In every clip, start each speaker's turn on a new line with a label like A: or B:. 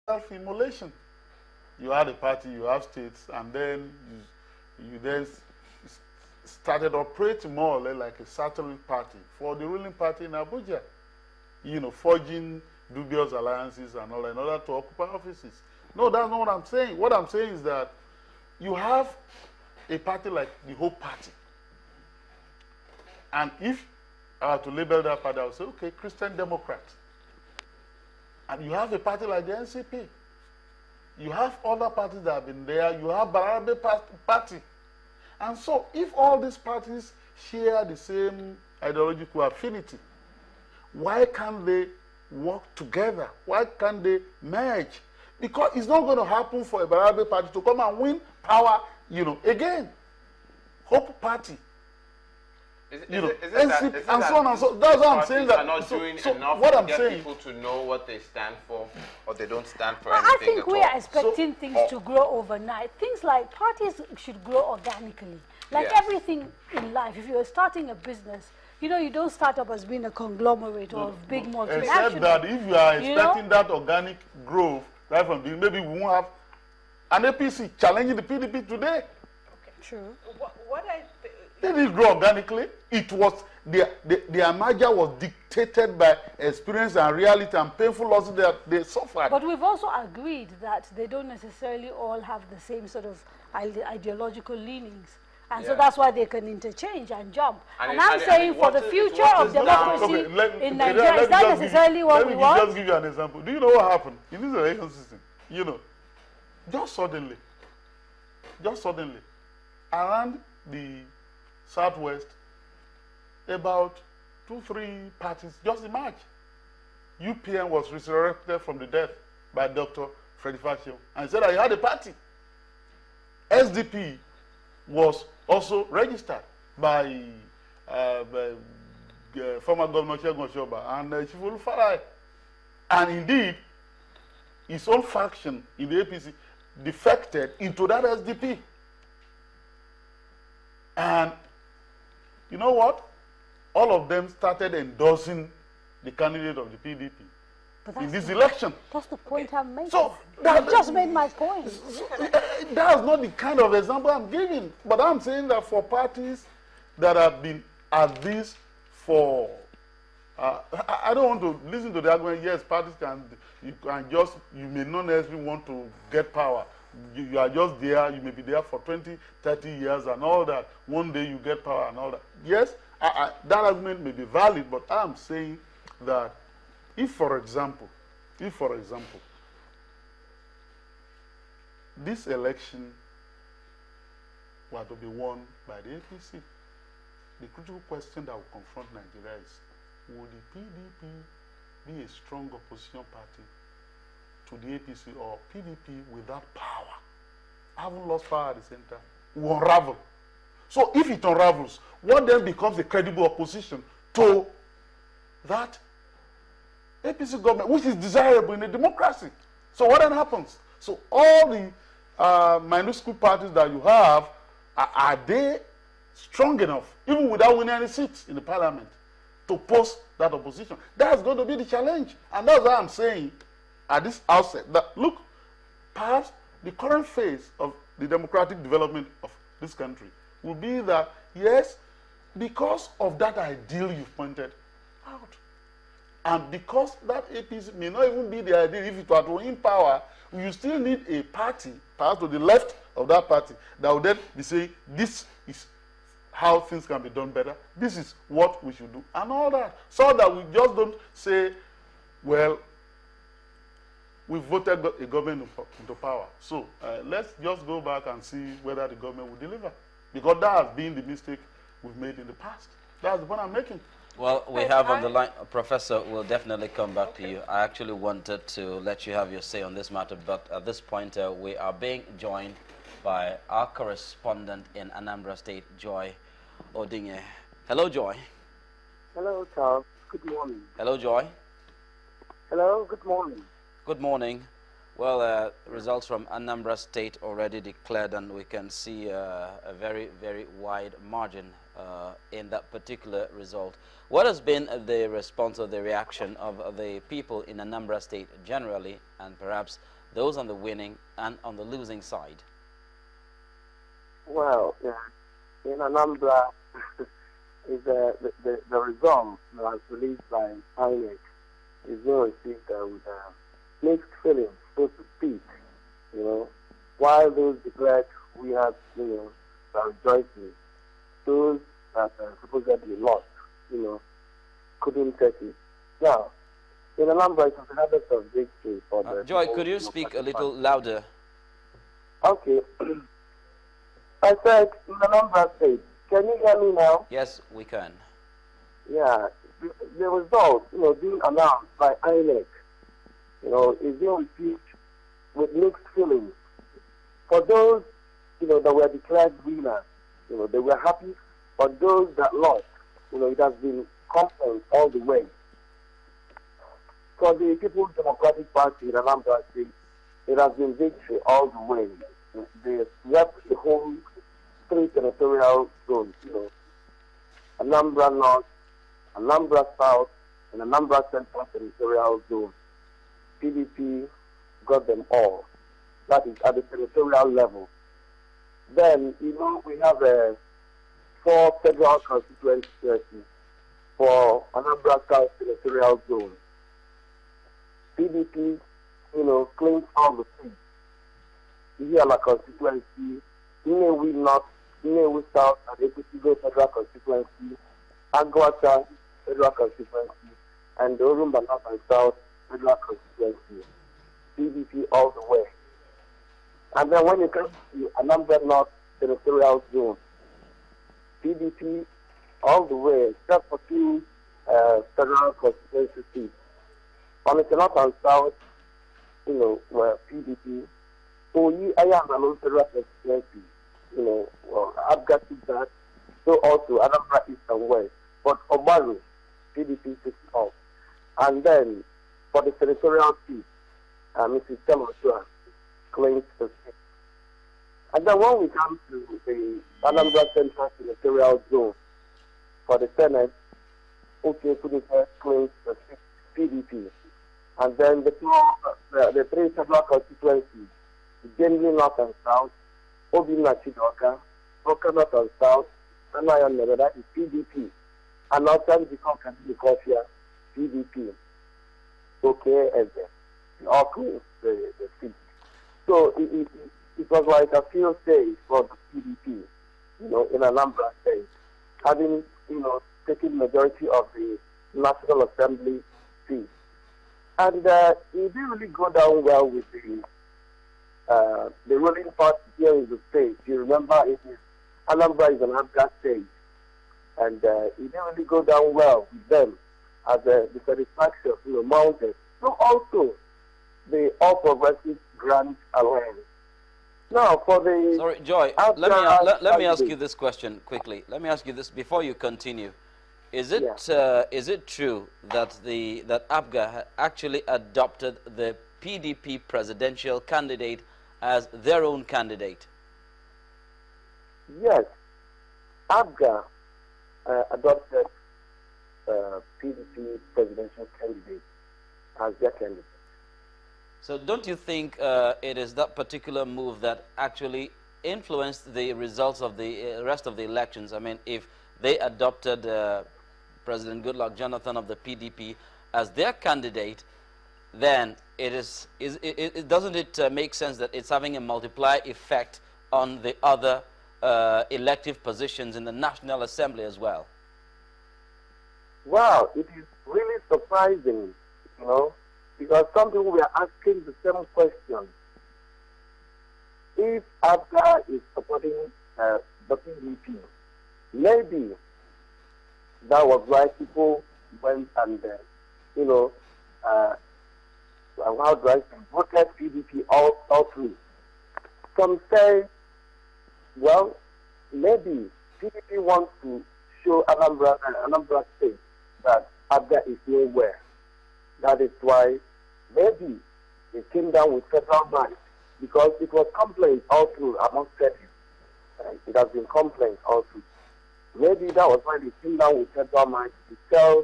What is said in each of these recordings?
A: self-immolation. You had a party, you have states, and then you then started operating more or less like a satellite party for the ruling party in Abuja. You know, forging dubious alliances and all in order to occupy offices. No, that's not what I'm saying. What I'm saying is that you have a party like the Hope Party. And if I were to label that party, I would say, okay, Christian Democrat. And you have a party like the NCP. You have other parties that have been there. You have Barabe Party. And so if all these parties share the same ideological affinity, why can't they work together? Why can't they merge? Because it's not going to happen for a Barabe Party to come and win power, you know, again. Hope Party. And so on and so. That's what I'm saying. That
B: are not doing enough
A: what
B: to
A: I'm
B: get
A: saying,
B: people to know what they stand for, or they don't stand for
C: I
B: anything
C: think
B: at
C: we
B: all.
C: are expecting things to grow overnight. Things like parties should grow organically. Like
B: Yes.
C: everything in life, if you're starting a business, you know, you don't start up as being a conglomerate or big multinational.
A: except that if you are expecting that organic growth right from the, maybe we won't have an APC challenging the PDP today.
C: True.
A: They didn't grow organically. It was their merger was dictated by experience and reality and painful losses that they suffered.
C: But we've also agreed that they don't necessarily all have the same sort of ideological leanings. And so that's why they can interchange and jump. And I'm saying for the future of democracy in Nigeria, is that necessarily what we want?
A: Let me just give you an example. Do you know what happened in this election system? You know, just suddenly, around the Southwest, about 2-3 parties just emerged. UPN was resurrected from the death by Dr. Freddy Fascio and said that he had a party. SDP was also registered by former Governor Shegun Oshoba and Chief Olufarai. And indeed, his own faction in the APC defected into that SDP. And you know what? All of them started endorsing the candidate of the PDP in this election.
C: That's the point I'm making.
A: So
C: I just made my point.
A: That's not the kind of example I'm giving. But I'm saying that for parties that have been at this for, I don't want to listen to the argument, yes, parties you may not necessarily want to get power. You are just there, you may be there for 20, 30 years and all that. One day you get power and all that. Yes, that argument may be valid, but I'm saying that if, for example, this election were to be won by the APC, the critical question that will confront Nigeria is, would the PDP be a strong opposition party to the APC, or PDP without power, having lost power at the center, will unravel? So if it unravels, what then becomes a credible opposition to that APC government, which is desirable in a democracy? So what then happens? So all the minuscule parties that you have, are they strong enough, even without winning any seats in the parliament, to post that opposition? That's going to be the challenge. And that's why I'm saying at this outset that, look, perhaps the current phase of the democratic development of this country will be that, yes, because of that ideal you've pointed out, and because that APC may not even be the ideal, if it were to win power, you still need a party, perhaps to the left of that party, that would then be saying, this is how things can be done better, this is what we should do, and all that. So that we just don't say, well, we voted a government into power. So let's just go back and see whether the government will deliver. Because that has been the mistake we've made in the past. That's the point I'm making.
D: Well, we have on the line, Professor, we'll definitely come back to you. I actually wanted to let you have your say on this matter, but at this point, we are being joined by our correspondent in Anambra State, Joy Odinye. Hello, Joy.
E: Hello, Charles. Good morning.
D: Hello, Joy.
E: Hello, good morning.
D: Good morning. Well, results from Anambra State already declared, and we can see a very, very wide margin in that particular result. What has been the response or the reaction of the people in Anambra State generally, and perhaps those on the winning and on the losing side?
E: Well, in Anambra, is the result was released by INEC is being received with mixed feelings, so to speak. While those declared we have, are rejoicing, those that supposedly lost, couldn't take it. Now, in Anambra, it was a habit of victory for the
D: Joy, could you speak a little louder?
E: Okay. I said in Anambra State. Can you hear me now?
D: Yes, we can.
E: Yeah. The result, being announced by INEC, is being received with mixed feelings. For those, that were declared winners, they were happy. For those that lost, it has been complaints all the way. For the People's Democratic Party in Anambra State, it has been victory all the way. They swept the whole 3 territorial zones, Anambra North, Anambra South, and Anambra Central territorial zone. PDP got them all. That is at the territorial level. Then, we have 4 federal constituencies for Anambra South territorial zone. PDP, claims all the seats. Ihiala constituency, Inewi North, Inewi South, and APGA federal constituency, Agwata federal constituency, and the Orumba North and South federal constituency. PDP all the way. And then when it comes to Anambra North territorial zone, PDP all the way, except for 2 federal constituency seats. On the North and South, where PDP, Oyi Ayam federal constituency, APGA took that, so also Anambra East and West. But Omaru, PDP took it off. And then, for the territorial seat, Mrs. Temotua claims the seat. And then when we come to the Anambra Central territorial zone, for the Senate, OK Pudife claims the seat, PDP. And then the 3 federal constituencies, generally North and South, Obina Chidoka, Oka North and South, and I am that is PDP. And outside the Kofia, PDP. Okay, as the all claims the seat. So it was like a field day for the PDP, in Anambra State, having, taken majority of the National Assembly seats. And it didn't really go down well with the ruling party here in the state. You remember, Anambra is an APGA state, and it didn't really go down well with them as the satisfaction, mounted. So also, the All Progressive Grant Alliance. Now, for the...
D: Sorry, Joy, let me ask you this question quickly. Let me ask you this before you continue. Is it is it true that that APGA actually adopted the PDP presidential candidate as their own candidate?
E: Yes, APGA adopted PDP presidential candidate as their candidate.
D: So don't you think it is that particular move that actually influenced the results of the rest of the elections? I mean, if they adopted President Goodluck Jonathan of the PDP as their candidate, then doesn't it make sense that it's having a multiplier effect on the other elective positions in the National Assembly as well?
E: Wow, it is really surprising, because some people were asking the same question. If APGA is supporting the PDP, maybe that was why people went and, voted PDP all through. Some say, well, maybe PDP wants to show Anambra State that APGA is nowhere. That is why maybe they came down with federal might because it was complaints all through among states. It has been complaints all through. Maybe that was why they came down with federal might to tell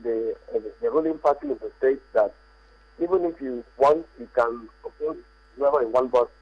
E: the ruling party in the state that even if you want, you can oppose whoever you want, but